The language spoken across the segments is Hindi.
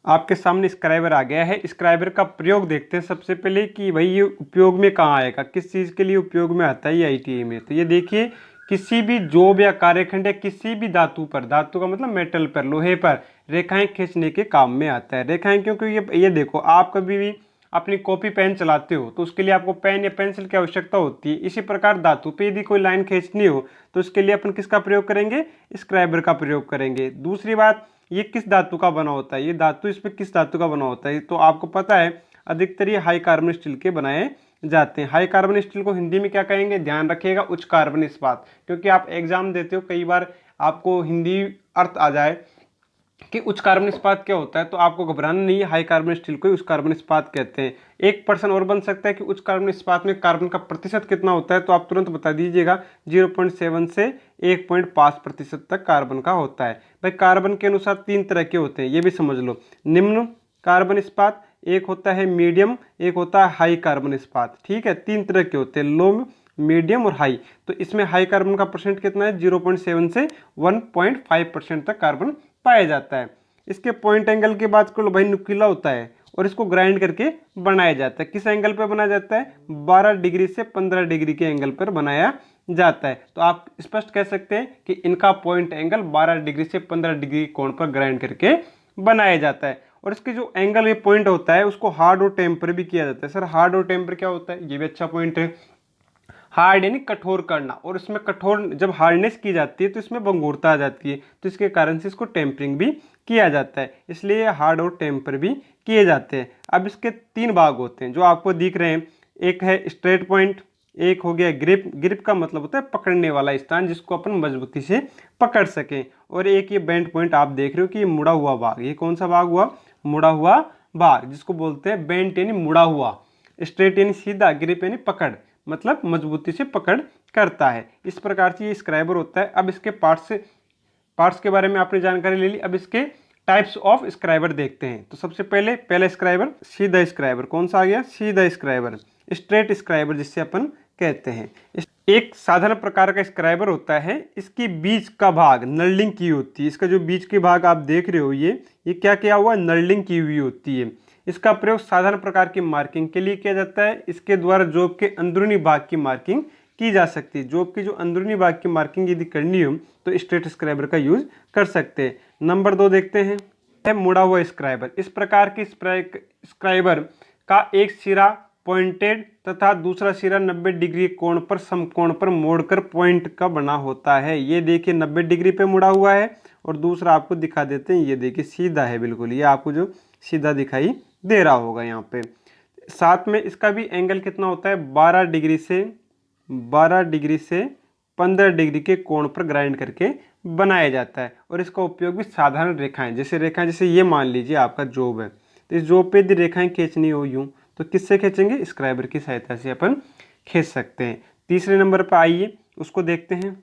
आपके सामने स्क्राइबर आ गया है। स्क्राइबर का प्रयोग देखते हैं सबसे पहले कि भाई ये उपयोग में कहाँ आएगा, किस चीज़ के लिए उपयोग में आता है ये आईटीआई में। तो ये देखिए, किसी भी जॉब या कार्यखंड या किसी भी धातु पर, धातु का मतलब मेटल पर, लोहे पर रेखाएं खींचने के काम में आता है। रेखाएं क्योंकि ये देखो, आप कभी भी अपनी कॉपी पेन चलाते हो तो उसके लिए आपको पेन या पेंसिल की आवश्यकता होती है। इसी प्रकार धातु पे यदि कोई लाइन खींचनी हो तो उसके लिए अपन किसका प्रयोग करेंगे, स्क्राइबर का प्रयोग करेंगे। दूसरी बात, ये किस धातु का बना होता है, ये धातु इसमें किस धातु का बना होता है, तो आपको पता है अधिकतर ये हाई कार्बन स्टील के बनाए जाते हैं। हाई कार्बन स्टील को हिंदी में क्या कहेंगे, ध्यान रखिएगा, उच्च कार्बन इस्पात। क्योंकि आप एग्जाम देते हो, कई बार आपको हिंदी अर्थ आ जाए कि उच्च कार्बन इस्पात क्या होता है, तो आपको घबराना नहीं है, हाई कार्बन स्टील को उच्च कार्बन इस्पात कहते हैं। एक पर्सन और बन सकता है कि उच्च कार्बन इस्पात में कार्बन का प्रतिशत कितना होता है, तो आप तुरंत बता दीजिएगा, 0.7 से 1.5% तक कार्बन का होता है। भाई कार्बन के अनुसार 3 तरह के होते हैं, ये भी समझ लो। निम्न कार्बन इस्पात, एक होता है मीडियम, एक होता है हाई कार्बन इस्पात। ठीक है, 3 तरह के होते हैं, लो, मीडियम और हाई। तो इसमें हाई कार्बन का परसेंट कितना है, 0.7 से 1.5% तक कार्बन पाया जाता है। इसके पॉइंट एंगल की बात कर लो, भाई नुकीला होता है और इसको ग्राइंड करके बनाया जाता है। किस एंगल पर बनाया जाता है, 12 डिग्री से 15 डिग्री के एंगल पर बनाया जाता है। तो आप स्पष्ट कह सकते हैं कि इनका पॉइंट एंगल 12 डिग्री से 15 डिग्री कोण पर ग्राइंड करके बनाया जाता है। और इसके जो एंगल, ये पॉइंट होता है, उसको हार्ड और टेम्पर भी किया जाता है। सर हार्ड और टेम्पर क्या होता है, ये भी अच्छा पॉइंट है। हार्ड यानी कठोर करना, और इसमें कठोर जब हार्डनेस की जाती है तो इसमें भंगुरता आ जाती है, तो इसके कारण से इसको टेम्परिंग भी किया जाता है, इसलिए हार्ड और टेम्पर भी किए जाते हैं। अब इसके 3 भाग होते हैं जो आपको दिख रहे हैं, एक है स्ट्रेट पॉइंट, एक हो गया ग्रिप, ग्रिप का मतलब होता है पकड़ने वाला स्थान जिसको अपन मजबूती से पकड़ सकें, और एक ये बेंड पॉइंट आप देख रहे हो कि ये मुड़ा हुआ भाग, ये कौन सा भाग हुआ, मुड़ा हुआ भाग, जिसको बोलते हैं बेंट यानी मुड़ा हुआ, स्ट्रेट यानी सीधा, ग्रिप यानी पकड़, मतलब मजबूती से पकड़ करता है। इस प्रकार से ये स्क्राइबर होता है। अब इसके पार्ट्स के बारे में आपने जानकारी ले ली, अब इसके टाइप्स ऑफ स्क्राइबर देखते हैं। तो सबसे पहला स्क्राइबर सीधा स्क्राइबर, कौन सा आ गया, सीधा स्क्राइबर, स्ट्रेट स्क्राइबर जिससे अपन कहते हैं। एक साधारण प्रकार का स्क्राइबर होता है, इसकी बीच का भाग नर्लिंग की होती है। इसका जो बीच के भाग आप देख रहे हो, ये क्या किया हुआ, नर्लिंग की हुई होती है। इसका प्रयोग साधारण प्रकार की मार्किंग के लिए किया जाता है। इसके द्वारा जॉब के अंदरूनी भाग की मार्किंग की जा सकती है। जॉब की जो अंदरूनी भाग की मार्किंग यदि करनी हो तो स्ट्रेट स्क्राइबर का यूज कर सकते हैं। नंबर 2 देखते हैं, है मुड़ा हुआ स्क्राइबर। इस प्रकार की स्क्राइबर का एक सिरा पॉइंटेड तथा दूसरा सिरा 90 डिग्री कोण पर समकोण पर मोड़कर पॉइंट का बना होता है। ये देखिए 90 डिग्री पे मुड़ा हुआ है, और दूसरा आपको दिखा देते हैं, ये देखिए सीधा है बिल्कुल, ये आपको जो सीधा दिखाई दे रहा होगा यहाँ पे। साथ में इसका भी एंगल कितना होता है, 12 डिग्री से 15 डिग्री के कोण पर ग्राइंड करके बनाया जाता है। और इसका उपयोग भी साधारण रेखाएं, जैसे ये मान लीजिए आपका जॉब है, तो इस जॉब पे यदि रेखाएं खींचनी हो यूं, तो किससे खींचेंगे, स्क्राइबर की सहायता से अपन खींच सकते हैं। तीसरे नंबर पर आइए, उसको देखते हैं,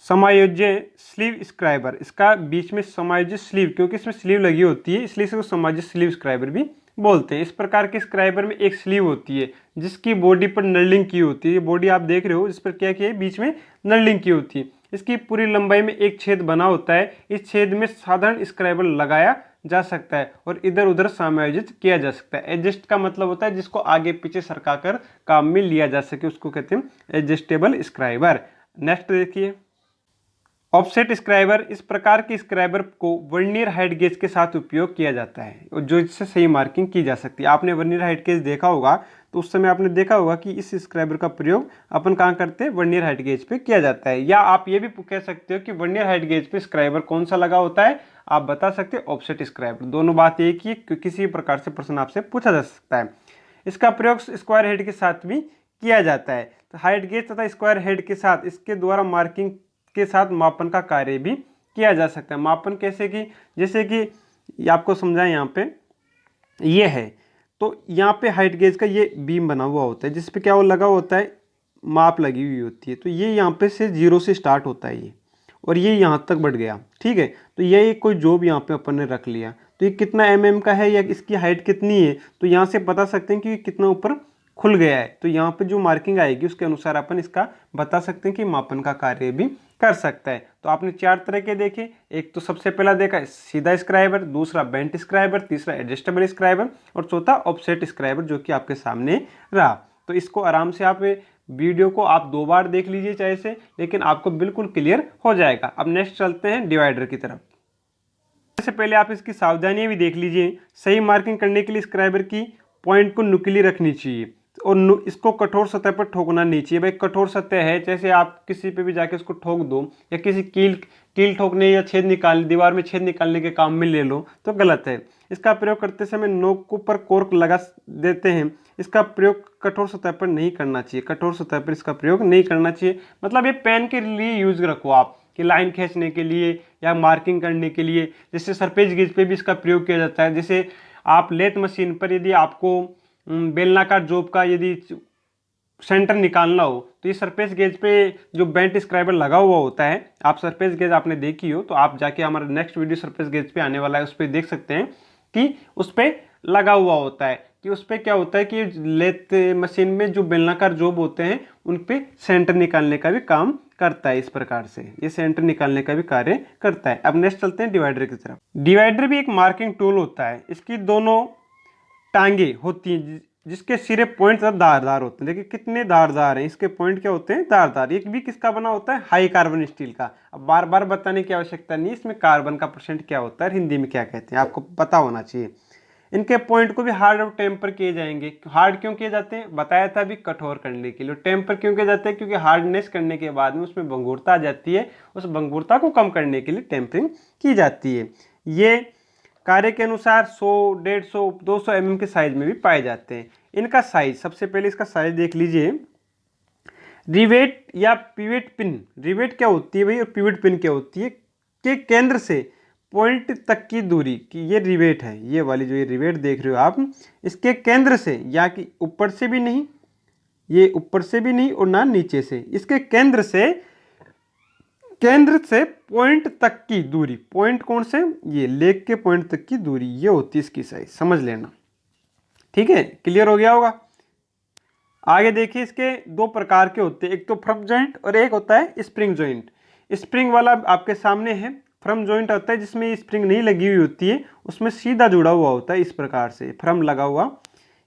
समायोज्य स्लीव स्क्राइबर। इसका बीच में समायोज्य स्लीव, क्योंकि इसमें स्लीव लगी होती है इसलिए इसको समायोज्य स्लीव स्क्राइबर भी बोलते हैं। इस प्रकार के स्क्राइबर में एक स्लीव होती है जिसकी बॉडी पर नर्लिंग की होती है। बॉडी आप देख रहे हो जिस पर क्या किया है, बीच में नर्लिंग की होती है। इसकी पूरी लंबाई में एक छेद बना होता है। इस छेद में साधारण स्क्राइबर लगाया जा सकता है और इधर उधर समायोजित किया जा सकता है। एडजस्ट का मतलब होता है जिसको आगे पीछे सरकाकर काम में लिया जा सके, उसको कहते हैं एडजस्टेबल स्क्राइबर। नेक्स्ट देखिए, ऑफसेट स्क्राइबर। इस प्रकार के स्क्राइबर को वर्नियर हाइट गेज के साथ उपयोग किया जाता है और जो इससे सही मार्किंग की जा सकती है। आपने वर्नियर हाइट गेज देखा होगा तो उस समय आपने देखा होगा कि इस स्क्राइबर का प्रयोग अपन कहाँ करते हैं, वर्नियर हाइट गेज पे किया जाता है। या आप ये भी कह सकते हो कि वर्नियर हाइट गेज पे स्क्राइबर कौन सा लगा होता है, आप बता सकते हो ऑफसेट स्क्राइबर। दोनों बात एक ही, किसी प्रकार से प्रश्न आपसे पूछा जा सकता है। इसका प्रयोग स्क्वायर हेड के साथ भी किया जाता है। तो हाइट गेज तथा स्क्वायर हेड के साथ इसके द्वारा मार्किंग के साथ मापन का कार्य भी किया जा सकता है। मापन कैसे कि, जैसे कि आपको समझाएं, यहाँ पे ये है, तो यहाँ पे हाइट गेज का ये बीम बना हुआ होता है जिस पे क्या वो लगा होता है, माप लगी हुई होती है। तो ये यहाँ पे से 0 से स्टार्ट होता है ये, और ये यहाँ तक बढ़ गया, ठीक है। तो ये कोई जॉब यहाँ पे अपन ने रख लिया, तो ये कितना mm का है या इसकी हाइट कितनी है, तो यहाँ से बता सकते हैं कि ये कितना ऊपर खुल गया है। तो यहाँ पे जो मार्किंग आएगी उसके अनुसार अपन इसका बता सकते हैं कि मापन का कार्य भी कर सकता है। तो आपने 4 तरह के देखे, एक तो सबसे पहला देखा सीधा स्क्राइबर, दूसरा बेंट स्क्राइबर, तीसरा एडजस्टेबल स्क्राइबर और चौथा ऑफसेट स्क्राइबर जो कि आपके सामने रहा। तो इसको आराम से आप वीडियो को आप 2 बार देख लीजिए चाहे से, लेकिन आपको बिल्कुल क्लियर हो जाएगा। अब नेक्स्ट चलते हैं डिवाइडर की तरफ। इससे पहले आप इसकी सावधानियां भी देख लीजिए। सही मार्किंग करने के लिए स्क्राइबर की पॉइंट को नुकीली रखनी चाहिए और इसको कठोर सतह पर ठोकना नहीं चाहिए। भाई कठोर सतह है, जैसे आप किसी पे भी जाके उसको ठोक दो या किसी कील ठोकने या छेद निकालने, दीवार में छेद निकालने के काम में ले लो तो गलत है। इसका प्रयोग करते समय नोक को पर कोर्क लगा देते हैं। इसका प्रयोग कठोर सतह पर नहीं करना चाहिए, कठोर सतह पर इसका प्रयोग नहीं करना चाहिए। मतलब ये पेन के लिए यूज रखो आप, कि लाइन खींचने के लिए या मार्किंग करने के लिए। जैसे सरफेस गेज पे भी इसका प्रयोग किया जाता है। जैसे आप लेथ मशीन पर यदि आपको बेलनाकार जॉब का यदि सेंटर निकालना हो तो ये सरफेस गेज पे जो बेंट स्क्राइबर लगा हुआ होता है, आप सरफेस गेज आपने देखी हो तो आप जाके हमारा नेक्स्ट वीडियो सरफेस गेज पे आने वाला है, उस पर देख सकते हैं कि उस पर लगा हुआ होता है। कि उस पर क्या होता है कि लेथ मशीन में जो बेलनाकार जॉब होते हैं उन पे सेंटर निकालने का भी काम करता है। इस प्रकार से ये सेंटर निकालने का भी कार्य करता है। अब नेक्स्ट चलते हैं डिवाइडर की तरफ। डिवाइडर भी एक मार्किंग टूल होता है। इसकी दोनों टांगे होती हैं जिसके सिरे पॉइंट धारदार होते हैं। देखिए कितने धारदार हैं, इसके पॉइंट क्या होते हैं, धारदार। एक भी किसका बना होता है, हाई कार्बन स्टील का। अब बार बार बताने की आवश्यकता नहीं, इसमें कार्बन का परसेंट क्या होता है, हिंदी में क्या कहते हैं, आपको पता होना चाहिए। इनके पॉइंट को भी हार्ड और टेम्पर किए जाएंगे। हार्ड क्यों किए जाते हैं, बताया था अभी, कठोर करने के लिए। टेम्पर क्यों किए जाते हैं, क्योंकि हार्डनेस करने के बाद में उसमें भंगुरता आ जाती है, उस भंगुरता को कम करने के लिए टेम्परिंग की जाती है। ये कार्य के अनुसार 100, 150, 200 mm के साइज में भी पाए जाते हैं। इनका साइज, सबसे पहले इसका साइज देख लीजिए। रिवेट या पिवेट पिन, रिवेट क्या होती है भाई और पिवेट पिन क्या होती है, के केंद्र से पॉइंट तक की दूरी की, ये रिवेट है, ये वाली जो ये रिवेट देख रहे हो आप, इसके केंद्र से, या कि ऊपर से भी नहीं, ये ऊपर से भी नहीं और ना नीचे से, इसके केंद्र से पॉइंट तक की दूरी, पॉइंट कौन से, ये लेग के पॉइंट तक की दूरी, ये होती है इसकी साइज, समझ लेना। ठीक है, क्लियर हो गया होगा। आगे देखिए, इसके 2 प्रकार के होते हैं, एक तो फ्रम जॉइंट और एक होता है स्प्रिंग जॉइंट। स्प्रिंग वाला आपके सामने है। फ्रम जॉइंट होता है जिसमें स्प्रिंग नहीं लगी हुई होती है, उसमें सीधा जुड़ा हुआ होता है, इस प्रकार से फ्रम लगा हुआ,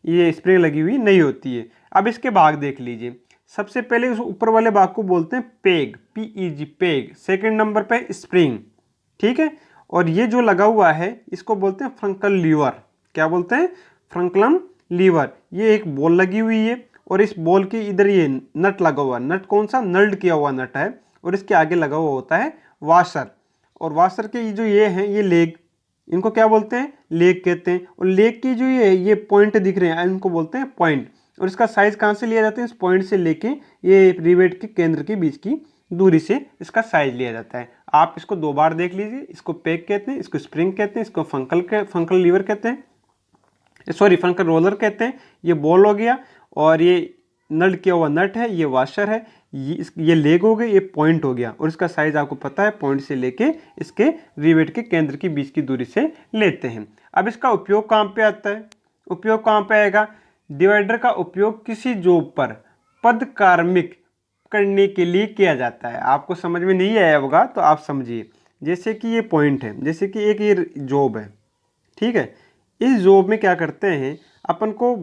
ये स्प्रिंग लगी हुई नहीं होती है। अब इसके भाग देख लीजिए। सबसे पहले उस ऊपर वाले भाग को बोलते हैं peg, PEG, peg. Second number पे स्प्रिंग, ठीक है। और ये जो लगा हुआ है इसको बोलते हैं फ्रंकल लीवर। क्या बोलते हैं, फ्रंकलम लीवर। ये एक बॉल लगी हुई है और इस बॉल के इधर ये नट लगा हुआ, नट कौन सा, नल्ड किया हुआ नट है, और इसके आगे लगा हुआ होता है वाशर। और वाशर के जो ये हैं, ये लेग, इनको क्या बोलते हैं, लेग कहते हैं। और लेग की जो ये पॉइंट दिख रहे हैं इनको बोलते हैं पॉइंट। और इसका साइज कहाँ से लिया जाता है, इस पॉइंट से लेके ये रिवेट के केंद्र के बीच की दूरी से इसका साइज लिया जाता है। आप इसको 2 बार देख लीजिए। इसको पेग कहते हैं, इसको स्प्रिंग कहते हैं, इसको फंकल लीवर कहते हैं, सॉरी फंकल रोलर कहते हैं। ये बॉल हो गया और ये नल्ड किया हुआ नट है, ये वाशर है, ये लेग हो गए, ये पॉइंट हो गया। और इसका साइज आपको पता है, पॉइंट से लेके इसके रिवेट के केंद्र के बीच की दूरी से लेते हैं। अब इसका उपयोग कहाँ पे आता है, उपयोग कहाँ पे आएगा, डिवाइडर का उपयोग किसी जॉब पर पद कार्मिक करने के लिए किया जाता है। आपको समझ में नहीं आया होगा तो आप समझिए। जैसे कि ये पॉइंट है, जैसे कि एक ये जॉब है, ठीक है। इस जॉब में क्या करते हैं, अपन को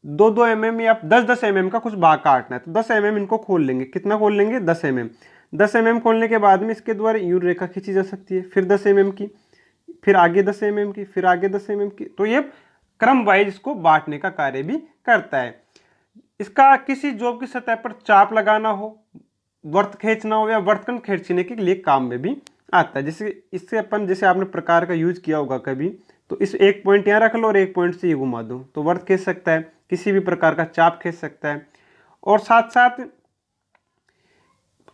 2-2 mm या 10-10 mm का कुछ भाग काटना है, तो 10 mm इनको खोल लेंगे। कितना खोल लेंगे, 10 mm। 10 mm खोलने के बाद में इसके द्वारा यूं रेखा खींची जा सकती है, फिर 10 mm की, फिर आगे 10 mm की, फिर आगे 10 mm की। तो ये क्रम वाइज इसको बांटने का कार्य भी करता है। इसका किसी जॉब की सतह पर चाप लगाना हो, वर्त खींचना हो या वर्तखंड खींचने के लिए काम में भी आता है। जैसे इससे अपन, जैसे आपने प्रकार का यूज किया होगा कभी, तो इस एक पॉइंट यहाँ रख लो और एक पॉइंट से ये घुमा दो, तो वर्त खींच सकता है, किसी भी प्रकार का चाप खींच सकता है। और साथ साथ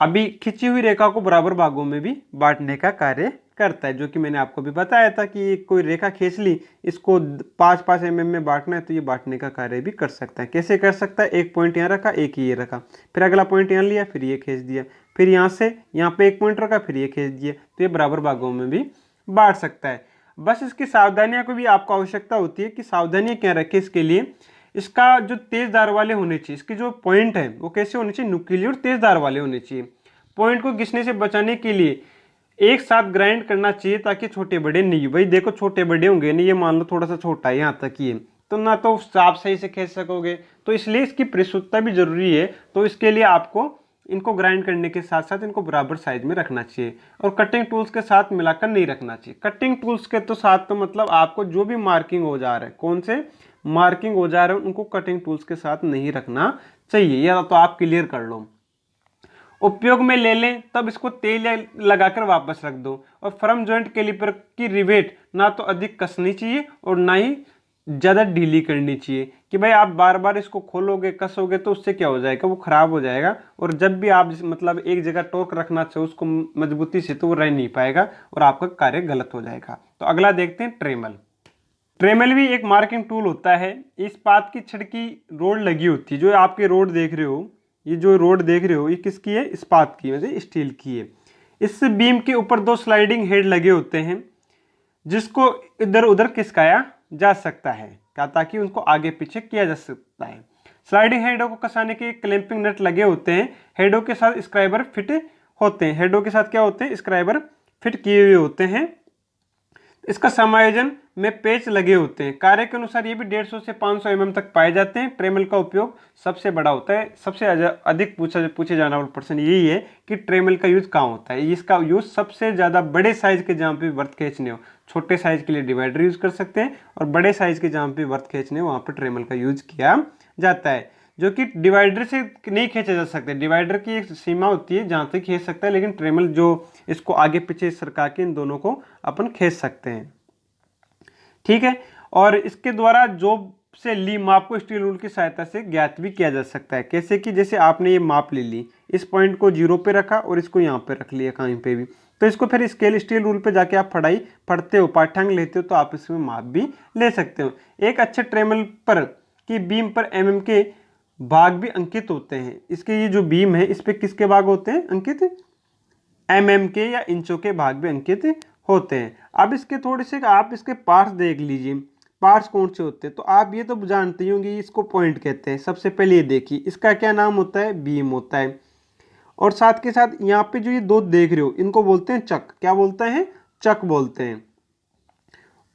अभी खिंची हुई रेखा को बराबर भागों में भी बांटने का कार्य करता है, जो कि मैंने आपको भी बताया था कि कोई रेखा खींच ली, इसको 5-5 mm में बांटना है, तो ये बांटने का कार्य भी कर सकता है। कैसे कर सकता है, एक पॉइंट यहाँ रखा, एक ये रखा, फिर अगला पॉइंट यहाँ लिया, फिर ये खींच दिया, फिर यहाँ से यहाँ पे एक पॉइंट रखा, फिर ये खींच दिया, तो ये बराबर भागों में भी बांट सकता है। बस इसकी सावधानियां को भी आपको आवश्यकता होती है कि सावधानियां क्या रखें इसके लिए। इसका जो तेज धार वाले होने चाहिए, इसके जो पॉइंट है वो कैसे होने चाहिए, नुकीले और तेज धार वाले होने चाहिए। पॉइंट को घिसने से बचाने के लिए एक साथ ग्राइंड करना चाहिए ताकि छोटे बड़े नहीं, भाई देखो छोटे बड़े होंगे नहीं, ये मान लो थोड़ा सा छोटा है यहाँ तक ये, तो ना तो आप सही से खींच सकोगे, तो इसलिए इसकी परिशुद्धता भी जरूरी है। तो इसके लिए आपको इनको ग्राइंड करने के साथ साथ इनको बराबर साइज में रखना चाहिए और कटिंग टूल्स के साथ मिलाकर नहीं रखना चाहिए। कटिंग टूल्स के तो साथ तो मतलब आपको जो भी मार्किंग हो जा रहा है, कौन से मार्किंग हो जा रहे हैं उनको कटिंग टूल्स के साथ नहीं रखना चाहिए, या तो आप क्लियर कर लो। उपयोग में ले लें तब इसको तेल लगाकर वापस रख दो। और फर्म जॉइंट कैलिपर की रिवेट ना तो अधिक कसनी चाहिए और ना ही ज़्यादा ढीली करनी चाहिए कि भाई आप बार बार इसको खोलोगे कसोगे तो उससे क्या हो जाएगा, वो खराब हो जाएगा। और जब भी आप मतलब एक जगह टॉर्क रखना चाहो उसको मजबूती से, तो वो रह नहीं पाएगा और आपका कार्य गलत हो जाएगा। तो अगला देखते हैं ट्रेमल। ट्रेमल भी एक मार्किंग टूल होता है। इस्पात की छड़ की रोड लगी होती है, जो आपके रोड देख रहे हो, ये जो रोड देख रहे हो ये किसकी है, इस्पात की, मतलब स्टील की है। इस बीम के ऊपर दो स्लाइडिंग हेड लगे होते हैं जिसको इधर उधर खिसकाया जा सकता है क्या, ताकि उनको आगे पीछे किया जा सकता है। स्लाइडिंग हेडों को कसाने के क्लैंपिंग नट लगे होते हैं। हेडों के साथ स्क्राइबर फिट होते हैं। हेडों के साथ क्या होते हैं, स्क्राइबर फिट किए हुए होते हैं। इसका समायोजन में पेच लगे होते हैं। कार्य के अनुसार ये भी 150 से 500 mm तक पाए जाते हैं। ट्रेमल का उपयोग सबसे बड़ा होता है। सबसे अधिक पूछे जाने वाला प्रश्न यही है कि ट्रेमल का यूज कहाँ होता है। इसका यूज सबसे ज़्यादा बड़े साइज के जहाँ पे वर्थ खींचने हो, छोटे साइज के लिए डिवाइडर यूज कर सकते हैं, और बड़े साइज के जहाँ पे वर्थ खींचने हो वहाँ पर ट्रेमल का यूज किया जाता है, जो कि डिवाइडर से नहीं खींचा जा सकता। डिवाइडर की एक सीमा होती है जहाँ तक खींच सकता है, लेकिन ट्रेमल जो इसको आगे पीछे सरका के इन दोनों को अपन खींच सकते हैं, ठीक है। और इसके द्वारा जॉब से ली माप को स्टील रूल की सहायता से ज्ञात भी किया जा सकता है। कैसे कि जैसे आपने ये माप ले ली, इस पॉइंट को 0 पे रखा और इसको यहाँ पे रख लिया कहीं पे भी, तो इसको फिर स्केल स्टील रूल पे जाके आप पढ़ते हो, पाठ्यांक लेते हो, तो आप इसमें माप भी ले सकते हो। एक अच्छे ट्रेमल पर की बीम पर mm के भाग भी अंकित होते हैं। इसके ये जो बीम है इस पे किसके भाग होते हैं अंकित, mm के या इंचों के भाग भी अंकित होते हैं। अब इसके थोड़े से आप इसके पार्ट्स देख लीजिए, पार्ट्स कौन से होते हैं, तो आप ये तो जानते ही होंगे, इसको पॉइंट कहते हैं। सबसे पहले ये देखिए इसका क्या नाम होता है, बीम होता है। और साथ के साथ यहाँ पे जो ये दो देख रहे हो इनको बोलते हैं चक। क्या बोलते हैं, चक बोलते हैं।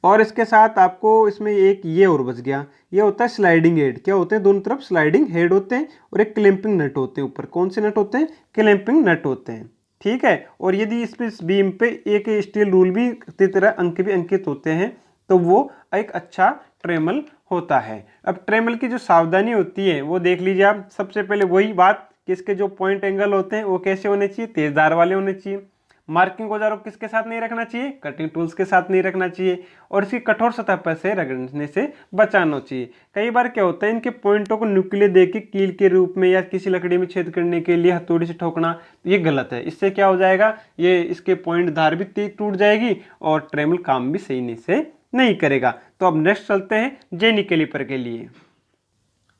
और इसके साथ आपको इसमें एक ये और बच गया, ये होता है स्लाइडिंग हेड। क्या होते हैं, दोनों तरफ स्लाइडिंग हेड होते हैं और एक क्लैंपिंग नट होते हैं ऊपर। कौन से नट होते हैं, क्लैंपिंग नट होते हैं, ठीक है। और यदि इस पे बीम पे एक स्टील रूल भी की तरह अंक भी अंकित होते हैं तो वो एक अच्छा ट्रेमल होता है। अब ट्रेमल की जो सावधानी होती है वो देख लीजिए आप। सबसे पहले वही बात कि इसके जो पॉइंट एंगल होते हैं वो कैसे होने चाहिए, तेजधार वाले होने चाहिए। मार्किंग औजारों किसके साथ नहीं रखना चाहिए, कटिंग टूल्स के साथ नहीं रखना चाहिए। और इसकी कठोर सतह पर से रगड़ने से बचाना चाहिए। कई बार क्या होता है, इनके पॉइंटों को नुकीले देके कील के रूप में या किसी लकड़ी में छेद करने के लिए हथौड़ी से ठोकना, ये गलत है। इससे क्या हो जाएगा, ये इसके पॉइंट धार भी टूट जाएगी और ट्रेमल काम भी सही से नहीं करेगा। तो अब नेक्स्ट चलते हैं जेनी कैलिपर के लिए।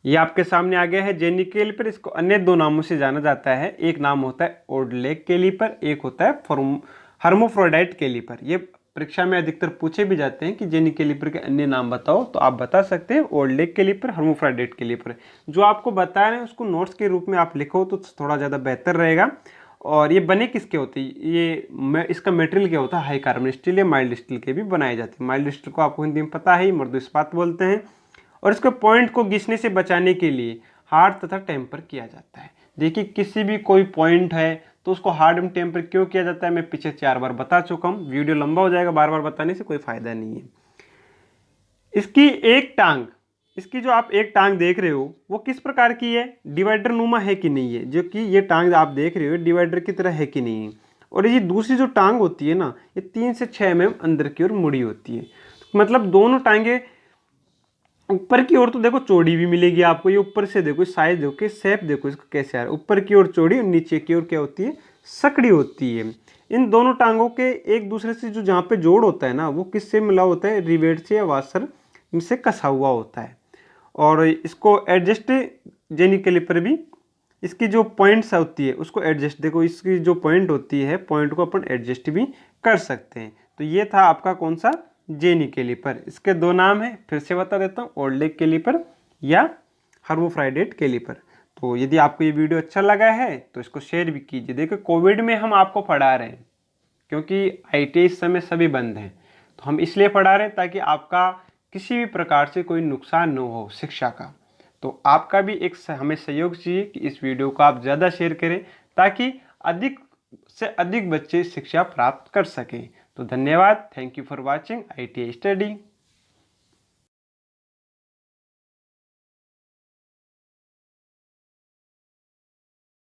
ये आपके सामने आ गया है जेनी कैलिपर। इसको अन्य दो नामों से जाना जाता है। एक नाम होता है ओडलेक कैलिपर, एक होता है हर्मोफ्रोडाइट कैलिपर। ये परीक्षा में अधिकतर पूछे भी जाते हैं कि जेनी कैलिपर के अन्य नाम बताओ, तो आप बता सकते हैं ओडलेक कैलिपर, हर्मोफ्रोडाइट कैलिपर। जो आपको बता रहे हैं उसको नोट्स के रूप में आप लिखो तो थोड़ा ज़्यादा बेहतर रहेगा। और ये बने किसके होते हैं, ये इसका मटेरियल क्या होता है, हाई कार्बन स्टील या माइल्ड स्टील के भी बनाए जाते हैं। माइल्ड स्टील को आपको हिंदी में पता है, मृदु इस्पात बोलते हैं। और इसको पॉइंट को घिसने से बचाने के लिए हार्ड तथा टेम्पर किया जाता है। देखिए किसी भी कोई पॉइंट है तो उसको हार्ड एंड टेम्पर क्यों किया जाता है, मैं पीछे 4 बार बता चुका हूँ। वीडियो लंबा हो जाएगा, बार बार बताने से कोई फायदा नहीं है। इसकी एक टांग, इसकी जो आप एक टांग देख रहे हो वो किस प्रकार की है, डिवाइडर नुमा है कि नहीं है। जो कि ये टांग आप देख रहे हो डिवाइडर की तरह है कि नहीं है। और ये दूसरी जो टांग होती है ना, ये 3 से 6 mm अंदर की ओर मुड़ी होती है। मतलब दोनों टांगे ऊपर की ओर तो देखो चौड़ी भी मिलेगी आपको। ये ऊपर से देखो साइज देखो, शेप देखो इसका कैसे आ रहा है। ऊपर की ओर चौड़ी और नीचे की ओर क्या होती है, सकड़ी होती है। इन दोनों टांगों के एक दूसरे से जो जहाँ पे जोड़ होता है ना, वो किससे मिला होता है, रिवेट से या वाशर से कसा हुआ होता है। और इसको एडजस्ट जेनी कैलिपर भी, इसकी जो पॉइंट्स होती है उसको एडजस्ट, देखो इसकी जो पॉइंट होती है पॉइंट को अपन एडजस्ट भी कर सकते हैं। तो ये था आपका कौन सा, जेनी कैलिपर। इसके दो नाम है, फिर से बता देता हूँ, ओडलेक कैलिपर या हर्मोफ्रोडाइट कैलिपर। तो यदि आपको ये वीडियो अच्छा लगा है तो इसको शेयर भी कीजिए। देखिए कोविड में हम आपको पढ़ा रहे हैं क्योंकि IIT इस समय सभी बंद हैं, तो हम इसलिए पढ़ा रहे हैं ताकि आपका किसी भी प्रकार से कोई नुकसान न हो शिक्षा का। तो आपका भी एक हमें सहयोग चाहिए कि इस वीडियो को आप ज़्यादा शेयर करें ताकि अधिक से अधिक बच्चे शिक्षा प्राप्त कर सकें। तो धन्यवाद। Thank you for watching IIT study.